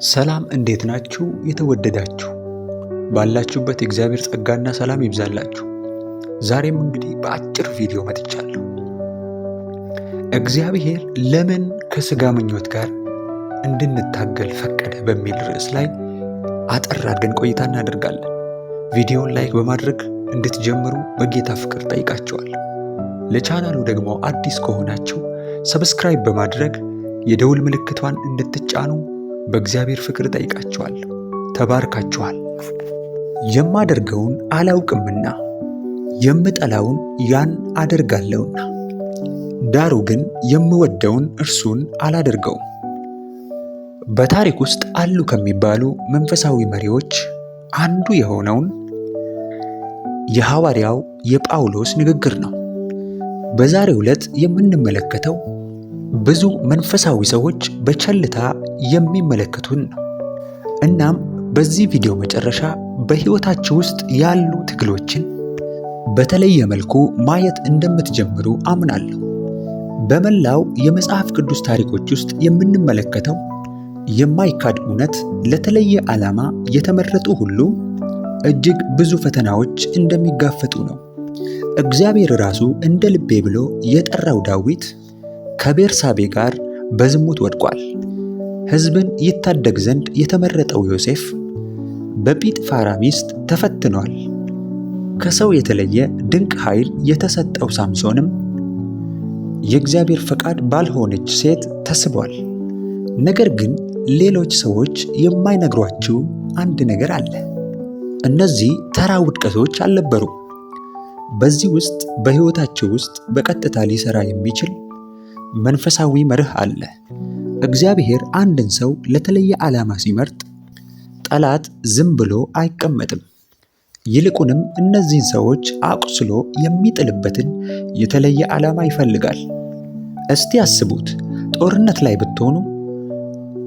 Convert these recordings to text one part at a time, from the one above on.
ሰላም እንዴት ናችሁ? የተወደዳችሁ ባላችሁበት የእግዚአብሔር ጸጋና ሰላም ይብዛላችሁ። ዛሬም እንግዲህ በአጭር ቪዲዮ መጥቻለሁ። እግዚአብሔር ለምን ከስጋ ምኞት ጋር እንድንታገል ፈቀደ በሚል ርዕስ ላይ አጠር አድርገን ቆይታ እናደርጋለን። ቪዲዮውን ላይክ በማድረግ እንድትጀምሩ በጌታ ፍቅር ጠይቃችኋለሁ። ለቻናሉ ደግሞ አዲስ ከሆናችሁ ሰብስክራይብ በማድረግ የደውል ምልክቷን እንድትጫኑ በእግዚአብሔር ፍቅር ጠይቃችኋለሁ። ተባርካችኋል። የማደርገውን አላውቅምና የምጠላውን ያን አደርጋለሁና፣ ዳሩ ግን የምወደውን እርሱን አላደርገውም። በታሪክ ውስጥ አሉ ከሚባሉ መንፈሳዊ መሪዎች አንዱ የሆነውን የሐዋርያው የጳውሎስ ንግግር ነው። በዛሬው ዕለት የምንመለከተው ብዙ መንፈሳዊ ሰዎች በቸልታ የሚመለከቱን ነው። እናም በዚህ ቪዲዮ መጨረሻ በሕይወታችሁ ውስጥ ያሉ ትግሎችን በተለየ መልኩ ማየት እንደምትጀምሩ አምናለሁ። በመላው የመጽሐፍ ቅዱስ ታሪኮች ውስጥ የምንመለከተው የማይካድ እውነት ለተለየ ዓላማ የተመረጡ ሁሉ እጅግ ብዙ ፈተናዎች እንደሚጋፈጡ ነው። እግዚአብሔር ራሱ እንደ ልቤ ብሎ የጠራው ዳዊት ከቤርሳቤ ጋር በዝሙት ወድቋል። ሕዝብን ይታደግ ዘንድ የተመረጠው ዮሴፍ በጲጥፋራ ሚስት ተፈትኗል። ከሰው የተለየ ድንቅ ኃይል የተሰጠው ሳምሶንም የእግዚአብሔር ፈቃድ ባልሆነች ሴት ተስቧል። ነገር ግን ሌሎች ሰዎች የማይነግሯችሁ አንድ ነገር አለ። እነዚህ ተራ ውድቀቶች አልነበሩም። በዚህ ውስጥ በሕይወታቸው ውስጥ በቀጥታ ሊሰራ የሚችል መንፈሳዊ መርህ አለ። እግዚአብሔር አንድን ሰው ለተለየ ዓላማ ሲመርጥ ጠላት ዝም ብሎ አይቀመጥም። ይልቁንም እነዚህን ሰዎች አቁስሎ የሚጥልበትን የተለየ ዓላማ ይፈልጋል። እስቲ አስቡት፣ ጦርነት ላይ ብትሆኑ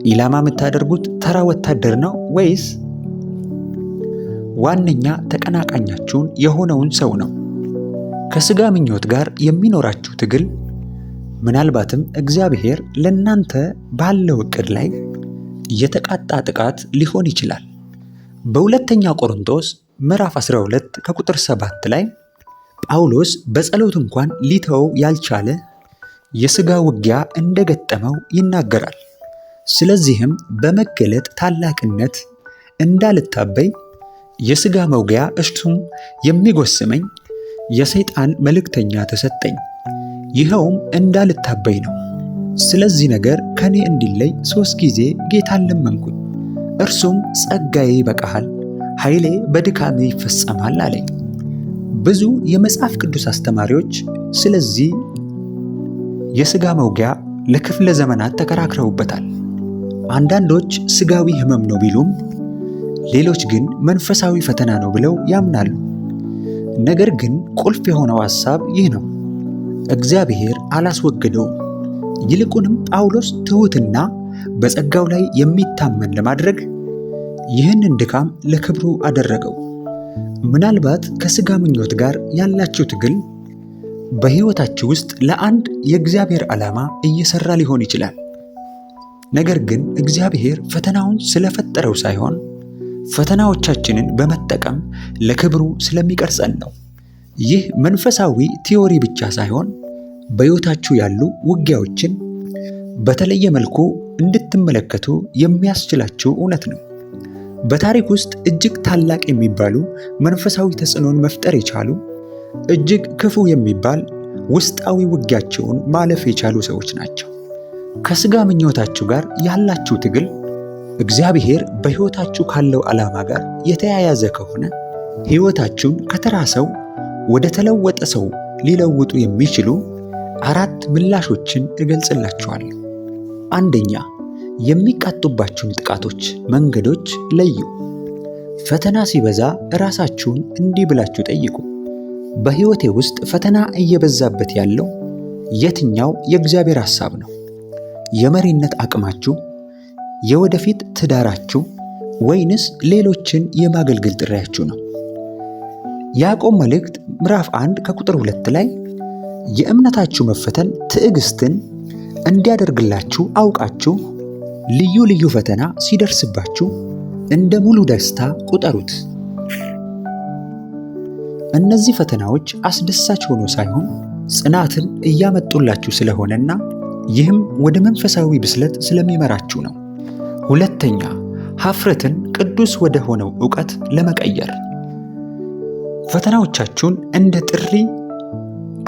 ኢላማ የምታደርጉት ተራ ወታደር ነው ወይስ ዋነኛ ተቀናቃኛችሁን የሆነውን ሰው ነው? ከስጋ ምኞት ጋር የሚኖራችሁ ትግል ምናልባትም እግዚአብሔር ለእናንተ ባለው ዕቅድ ላይ የተቃጣ ጥቃት ሊሆን ይችላል። በሁለተኛ ቆሮንቶስ ምዕራፍ 12 ከቁጥር 7 ላይ ጳውሎስ በጸሎት እንኳን ሊተወው ያልቻለ የሥጋ ውጊያ እንደገጠመው ይናገራል። ስለዚህም በመገለጥ ታላቅነት እንዳልታበይ የሥጋ መውጊያ እርሱም የሚጎስመኝ የሰይጣን መልእክተኛ ተሰጠኝ፣ ይኸውም እንዳልታበይ ነው። ስለዚህ ነገር ከኔ እንዲለይ 3 ጊዜ ጌታን ለመንኩኝ። እርሱም ጸጋዬ ይበቃሃል፣ ኃይሌ በድካሜ ይፈጸማል አለኝ። ብዙ የመጽሐፍ ቅዱስ አስተማሪዎች ስለዚህ የሥጋ መውጊያ ለክፍለ ዘመናት ተከራክረውበታል። አንዳንዶች ሥጋዊ ሕመም ነው ቢሉም፣ ሌሎች ግን መንፈሳዊ ፈተና ነው ብለው ያምናሉ። ነገር ግን ቁልፍ የሆነው ሐሳብ ይህ ነው። እግዚአብሔር አላስወገደውም። ይልቁንም ጳውሎስ ትሑትና በጸጋው ላይ የሚታመን ለማድረግ ይህንን ድካም ለክብሩ አደረገው። ምናልባት ከሥጋ ምኞት ጋር ያላችሁ ትግል በሕይወታችሁ ውስጥ ለአንድ የእግዚአብሔር ዓላማ እየሠራ ሊሆን ይችላል። ነገር ግን እግዚአብሔር ፈተናውን ስለፈጠረው ሳይሆን ፈተናዎቻችንን በመጠቀም ለክብሩ ስለሚቀርጸን ነው። ይህ መንፈሳዊ ቲዮሪ ብቻ ሳይሆን በሕይወታችሁ ያሉ ውጊያዎችን በተለየ መልኩ እንድትመለከቱ የሚያስችላችሁ እውነት ነው። በታሪክ ውስጥ እጅግ ታላቅ የሚባሉ መንፈሳዊ ተጽዕኖን መፍጠር የቻሉ እጅግ ክፉ የሚባል ውስጣዊ ውጊያቸውን ማለፍ የቻሉ ሰዎች ናቸው። ከሥጋ ምኞታችሁ ጋር ያላችሁ ትግል እግዚአብሔር በሕይወታችሁ ካለው ዓላማ ጋር የተያያዘ ከሆነ ሕይወታችሁን ከተራ ሰው ወደ ተለወጠ ሰው ሊለውጡ የሚችሉ 4 ምላሾችን እገልጽላችኋለሁ። አንደኛ፣ የሚቃጡባችሁን ጥቃቶች መንገዶች ለዩ። ፈተና ሲበዛ ራሳችሁን እንዲህ ብላችሁ ጠይቁ፣ በሕይወቴ ውስጥ ፈተና እየበዛበት ያለው የትኛው የእግዚአብሔር ሐሳብ ነው? የመሪነት አቅማችሁ፣ የወደፊት ትዳራችሁ፣ ወይንስ ሌሎችን የማገልገል ጥሪያችሁ ነው? ያዕቆብ መልእክት ምዕራፍ 1 ከቁጥር 2 ላይ የእምነታችሁ መፈተን ትዕግስትን እንዲያደርግላችሁ አውቃችሁ ልዩ ልዩ ፈተና ሲደርስባችሁ እንደ ሙሉ ደስታ ቁጠሩት። እነዚህ ፈተናዎች አስደሳች ሆኖ ሳይሆን ጽናትን እያመጡላችሁ ስለሆነና ይህም ወደ መንፈሳዊ ብስለት ስለሚመራችሁ ነው። ሁለተኛ፣ ኀፍረትን ቅዱስ ወደ ሆነው ዕውቀት ለመቀየር ፈተናዎቻችሁን እንደ ጥሪ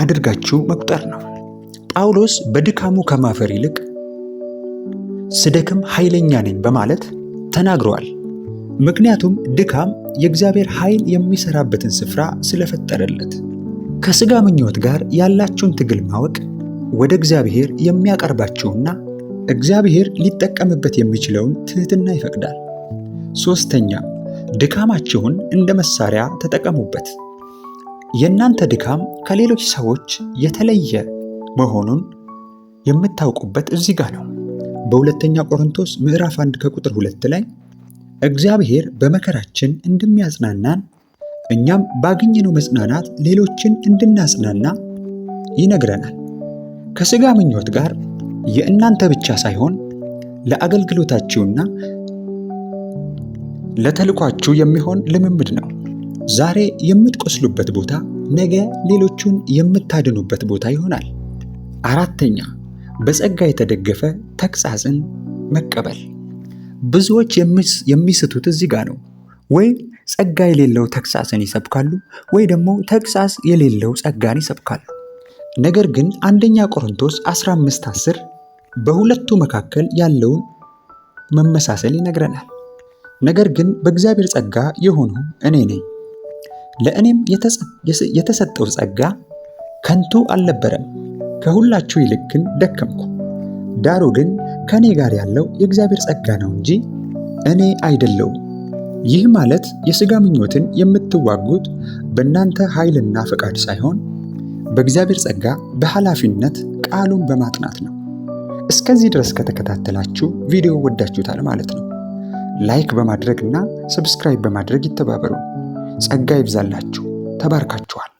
አድርጋችሁ መቁጠር ነው። ጳውሎስ በድካሙ ከማፈር ይልቅ ስደክም ኃይለኛ ነኝ በማለት ተናግሯል። ምክንያቱም ድካም የእግዚአብሔር ኃይል የሚሰራበትን ስፍራ ስለፈጠረለት። ከሥጋ ምኞት ጋር ያላችሁን ትግል ማወቅ ወደ እግዚአብሔር የሚያቀርባችሁና እግዚአብሔር ሊጠቀምበት የሚችለውን ትሕትና ይፈቅዳል። ሦስተኛ፣ ድካማችሁን እንደ መሳሪያ ተጠቀሙበት። የእናንተ ድካም ከሌሎች ሰዎች የተለየ መሆኑን የምታውቁበት እዚህ ጋር ነው። በሁለተኛ ቆሮንቶስ ምዕራፍ 1 ከቁጥር 2 ላይ እግዚአብሔር በመከራችን እንደሚያጽናናን እኛም ባገኘነው መጽናናት ሌሎችን እንድናጽናና ይነግረናል። ከሥጋ ምኞት ጋር የእናንተ ብቻ ሳይሆን ለአገልግሎታችሁና ለተልኳችሁ የሚሆን ልምምድ ነው። ዛሬ የምትቆስሉበት ቦታ ነገ ሌሎቹን የምታድኑበት ቦታ ይሆናል። አራተኛ፣ በጸጋ የተደገፈ ተግሣጽን መቀበል። ብዙዎች የሚስቱት እዚህ ጋር ነው። ወይ ጸጋ የሌለው ተግሣጽን ይሰብካሉ፣ ወይ ደግሞ ተግሣጽ የሌለው ጸጋን ይሰብካሉ። ነገር ግን አንደኛ ቆሮንቶስ 15:10 በሁለቱ መካከል ያለውን መመሳሰል ይነግረናል። ነገር ግን በእግዚአብሔር ጸጋ የሆንሁ እኔ ነኝ፣ ለእኔም የተሰጠው ጸጋ ከንቱ አልነበረም። ከሁላችሁ ይልቅ ግን ደከምኩ። ዳሩ ግን ከእኔ ጋር ያለው የእግዚአብሔር ጸጋ ነው እንጂ እኔ አይደለሁም። ይህ ማለት የሥጋ ምኞትን የምትዋጉት በእናንተ ኃይልና ፈቃድ ሳይሆን በእግዚአብሔር ጸጋ በኃላፊነት ቃሉን በማጥናት ነው። እስከዚህ ድረስ ከተከታተላችሁ ቪዲዮ ወዳችሁታል ማለት ነው። ላይክ በማድረግ እና ሰብስክራይብ በማድረግ ይተባበሩ። ጸጋ ይብዛላችሁ። ተባርካችኋል።